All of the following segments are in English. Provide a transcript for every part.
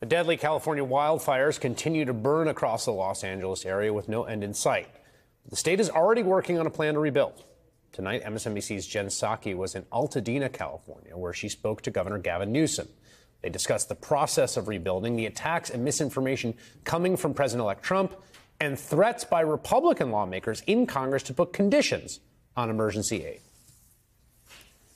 The deadly California wildfires continue to burn across the Los Angeles area with no end in sight. The state is already working on a plan to rebuild. Tonight, MSNBC's Jen Psaki was in Altadena, California, where she spoke to Governor Gavin Newsom. They discussed the process of rebuilding, the attacks and misinformation coming from President-elect Trump, and threats by Republican lawmakers in Congress to put conditions on emergency aid.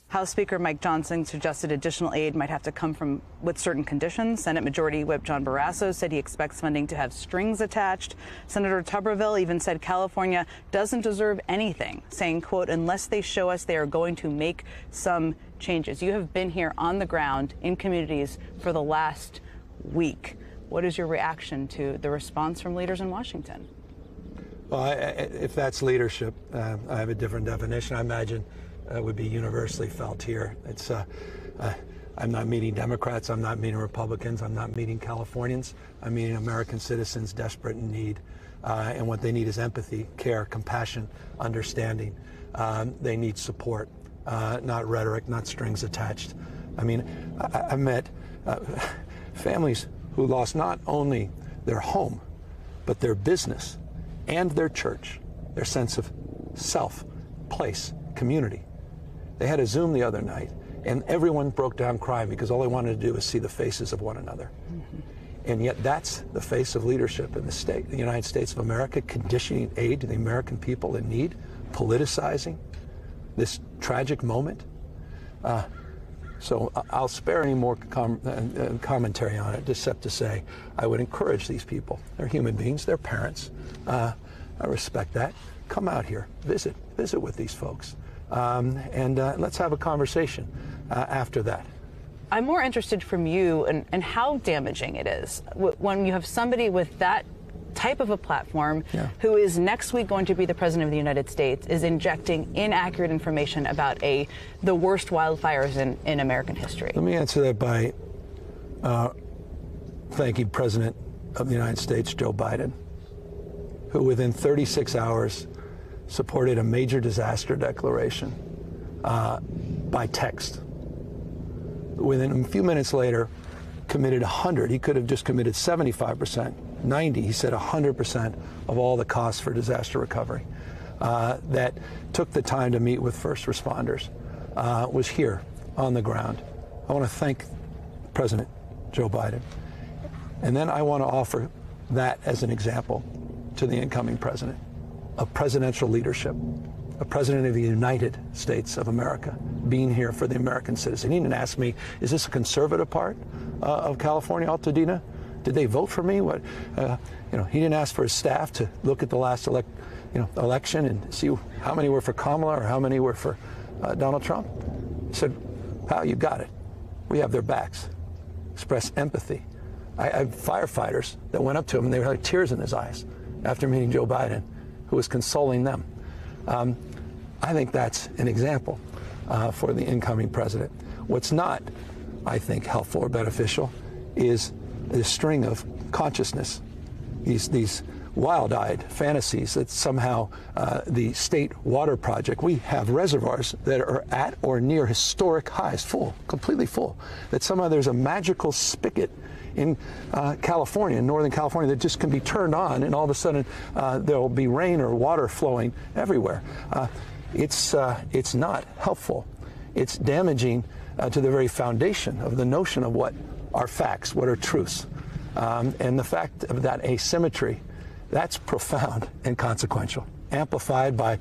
House Speaker Mike Johnson suggested additional aid might have to come with certain conditions. Senate Majority Whip John Barrasso said he expects funding to have strings attached. Senator Tuberville even said California doesn't deserve anything, saying, quote, unless they show us they are going to make some changes. You have been here on the ground in communities for the last week. What is your reaction to the response from leaders in Washington? Well, if that's leadership, I have a different definition. I imagine would be universally felt here. It's I'm not meeting Democrats, I'm not meeting Republicans, I'm not meeting Californians. I'm meeting American citizens desperate in need, and what they need is empathy, care, compassion, understanding. They need support, not rhetoric, not strings attached. I mean, I met families who lost not only their home, but their business and their church, their sense of self, place, community. They had a Zoom the other night, and everyone broke down crying because all they wanted to do was see the faces of one another. Mm-hmm. And yet that's the face of leadership in the state, the United States of America, conditioning aid to the American people in need, politicizing this tragic moment. So I'll spare any more commentary on it, except to say I would encourage these people. They're human beings, they're parents. I respect that. Come out here, visit with these folks. And let's have a conversation after that. I'm more interested from you in how damaging it is when you have somebody with that type of a platform who is next week going to be the president of the United States is injecting inaccurate information about the worst wildfires in American history. Let me answer that by thanking President of the United States, Joe Biden, who within 36 hours supported a major disaster declaration by text. Within a few minutes later, committed 100. He could have just committed 75%, 90. He said 100% of all the costs for disaster recovery. That took the time to meet with first responders, was here on the ground. I want to thank President Joe Biden. And then I want to offer that as an example to the incoming president of presidential leadership, a president of the United States of America, being here for the American citizen. He didn't ask me, is this a conservative part of California, Altadena? Did they vote for me? What, he didn't ask for his staff to look at the last election and see how many were for Kamala or how many were for Donald Trump. He said, pal, you got it. We have their backs. Express empathy. I have firefighters that went up to him and they had tears in his eyes after meeting Joe Biden, who was consoling them. I think that's an example for the incoming president. What's not, I think, helpful or beneficial is the string of consciousness, these wild-eyed fantasies that somehow the State Water Project, we have reservoirs that are at or near historic highs, full, completely full, that somehow there's a magical spigot in California, in Northern California, that just can be turned on and all of a sudden there'll be rain or water flowing everywhere. It's not helpful. It's damaging to the very foundation of the notion of what are facts, what are truths. And the fact of that asymmetry, that's profound and consequential, amplified by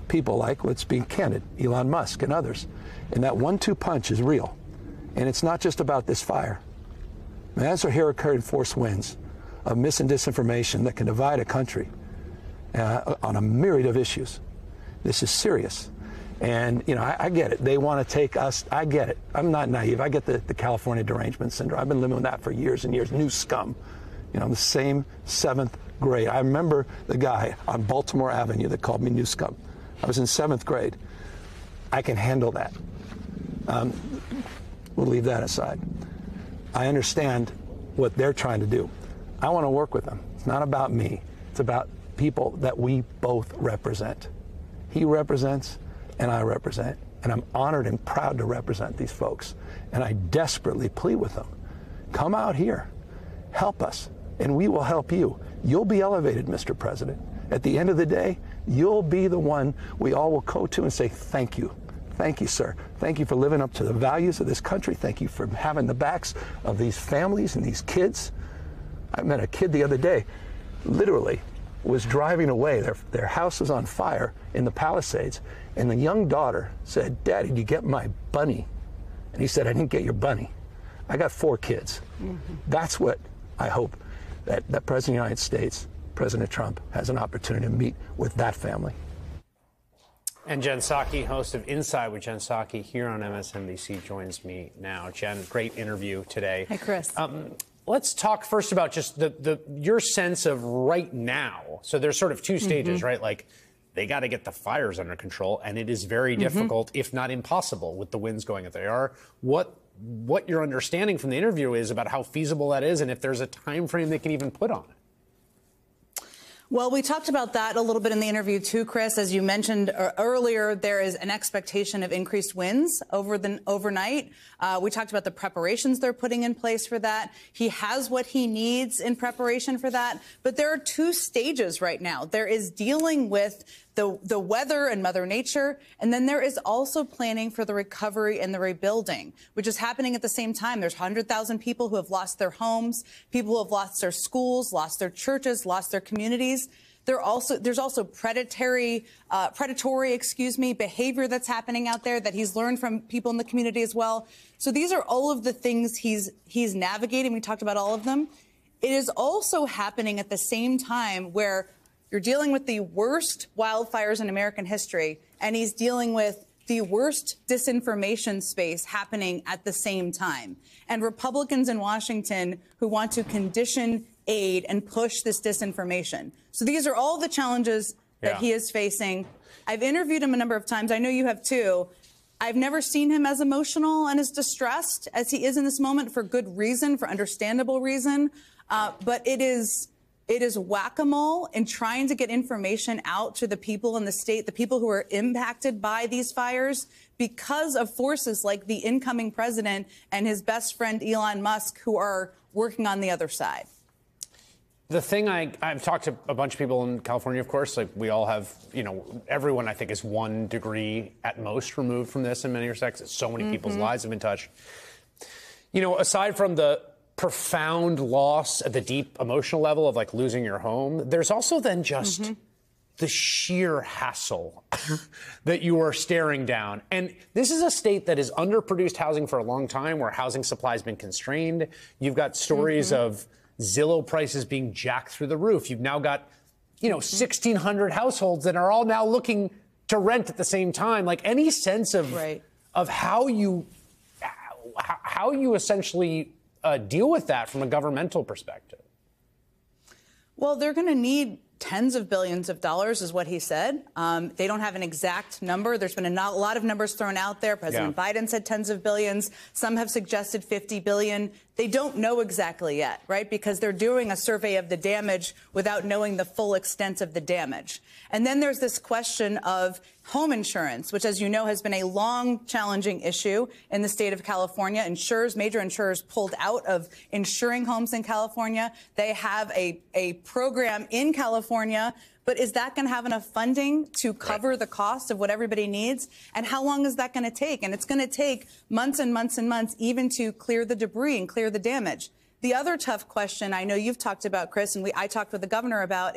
people like, let's be candid, Elon Musk and others. And that 1-2 punch is real. And it's not just about this fire. As our hurricane force winds of mis and disinformation that can divide a country on a myriad of issues, this is serious. And, I get it. They want to take us. I get it. I'm not naive. I get the California derangement syndrome. I've been living with that for years and years. New scum. The same 7th grade. I remember the guy on Baltimore Avenue that called me new scum. I was in 7th grade. I can handle that. We'll leave that aside. I understand what they're trying to do. I want to work with them. It's not about me. It's about people that we both represent. He represents and I represent. And I'm honored and proud to represent these folks. And I desperately plead with them. Come out here. help us, and we will help you. You'll be elevated, Mr. President. At the end of the day, you'll be the one we all will go to and say, thank you. Thank you, sir. Thank you for living up to the values of this country. Thank you for having the backs of these families and these kids. I met a kid the other day, literally was driving away. Their house was on fire in the Palisades, and the young daughter said, Daddy, did you get my bunny? And he said, I didn't get your bunny. I got 4 kids. That's what I hope that President of the United States, President Trump, has an opportunity to meet with that family. And Jen Psaki, host of Inside with Jen Psaki here on MSNBC, joins me now. Jen, great interview today. Hi, Chris. Let's talk first about just your sense of right now. So there's sort of 2 stages, right? Like, they got to get the fires under control, and it is very difficult, if not impossible, with the winds going as they are. What your understanding from the interview is about how feasible that is, and if there's a time frame they can even put on it. Well, we talked about that a little bit in the interview, too, Chris. As you mentioned earlier, there is an expectation of increased winds overnight. We talked about the preparations they're putting in place for that. He has what he needs in preparation for that. But there are 2 stages right now. There is dealing with the weather and Mother Nature, and then there is also planning for the recovery and the rebuilding, which is happening at the same time. There's 100,000 people who have lost their homes, people who have lost their schools, lost their churches, lost there's also predatory behavior that's happening out there that he's learned from people in the community as well. So these are all of the things he's navigating. We talked about all of them. It is also happening at the same time where you're dealing with the worst wildfires in American history, and he's dealing with the worst disinformation space happening at the same time. And Republicans in Washington who want to condition aid and push this disinformation. So these are all the challenges that he is facing. I've interviewed him a number of times. I know you have too. I've never seen him as emotional and as distressed as he is in this moment, for good reason, for understandable reason. But it is whack-a-mole in trying to get information out to the people in the state, the people who are impacted by these fires, because of forces like the incoming president and his best friend Elon Musk, who are working on the other side. The thing I've talked to a bunch of people in California, of course, like we all have, everyone I think is 1 degree at most removed from this in many respects. So many people's lives have been touched. Aside from the profound loss at the deep emotional level of like losing your home, there's also then just the sheer hassle that you are staring down. And this is a state that has underproduced housing for a long time, where housing supply has been constrained. You've got stories of Zillow prices being jacked through the roof. You've now got, 1,600 households that are all now looking to rent at the same time. Like, any sense of how you essentially deal with that from a governmental perspective? Well, they're going to need tens of billions of dollars, is what he said. They don't have an exact number. There's been a lot of numbers thrown out there. President Biden said tens of billions. Some have suggested 50 billion. They don't know exactly yet, right? Because they're doing a survey of the damage without knowing the full extent of the damage. And then there's this question of home insurance, which, as you know, has been a long, challenging issue in the state of California. Major insurers pulled out of insuring homes in California. They have a program in California, but is that going to have enough funding to cover the cost of what everybody needs? And how long is that going to take? And it's going to take months and months and months even to clear the debris and clear the damage. The other tough question I know you've talked about, Chris, and I talked with the governor about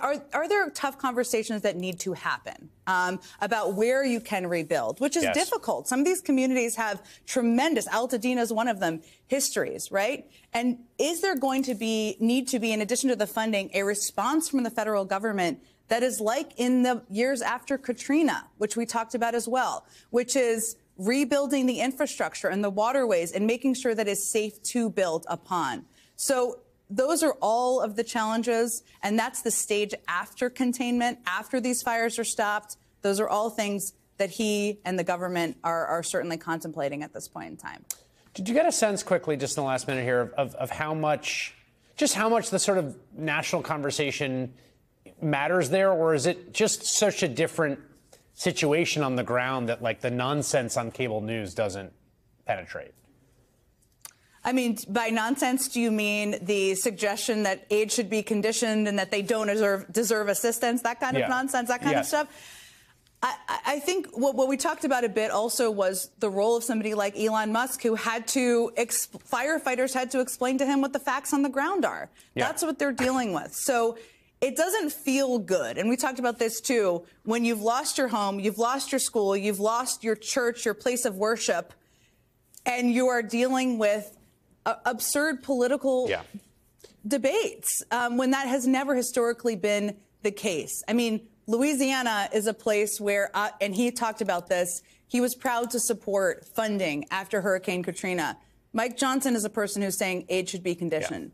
are there tough conversations that need to happen about where you can rebuild, which is difficult. Some of these communities have tremendous, Altadena is one of them, histories, right? And is there going to need to be, in addition to the funding, a response from the federal government that is like in the years after Katrina, which we talked about as well, which is rebuilding the infrastructure and the waterways and making sure that it's safe to build upon. So those are all of the challenges, and that's the stage after containment, after these fires are stopped. Those are all things that he and the government are certainly contemplating at this point in time. Did you get a sense quickly, just in the last minute here, of how much the sort of national conversation matters there, or is it just such a different situation on the ground that, like, the nonsense on cable news doesn't penetrate? I mean, by nonsense, do you mean the suggestion that aid should be conditioned and that they don't deserve assistance, that kind of nonsense, that kind of stuff? I think what we talked about a bit also was the role of somebody like Elon Musk, who had to, firefighters had to explain to him what the facts on the ground are. That's what they're dealing with. So it doesn't feel good. And we talked about this, too. When you've lost your home, you've lost your school, you've lost your church, your place of worship, and you are dealing with absurd political debates when that has never historically been the case. I mean, Louisiana is a place where, and he talked about this, he was proud to support funding after Hurricane Katrina. Mike Johnson is a person who's saying aid should be conditioned.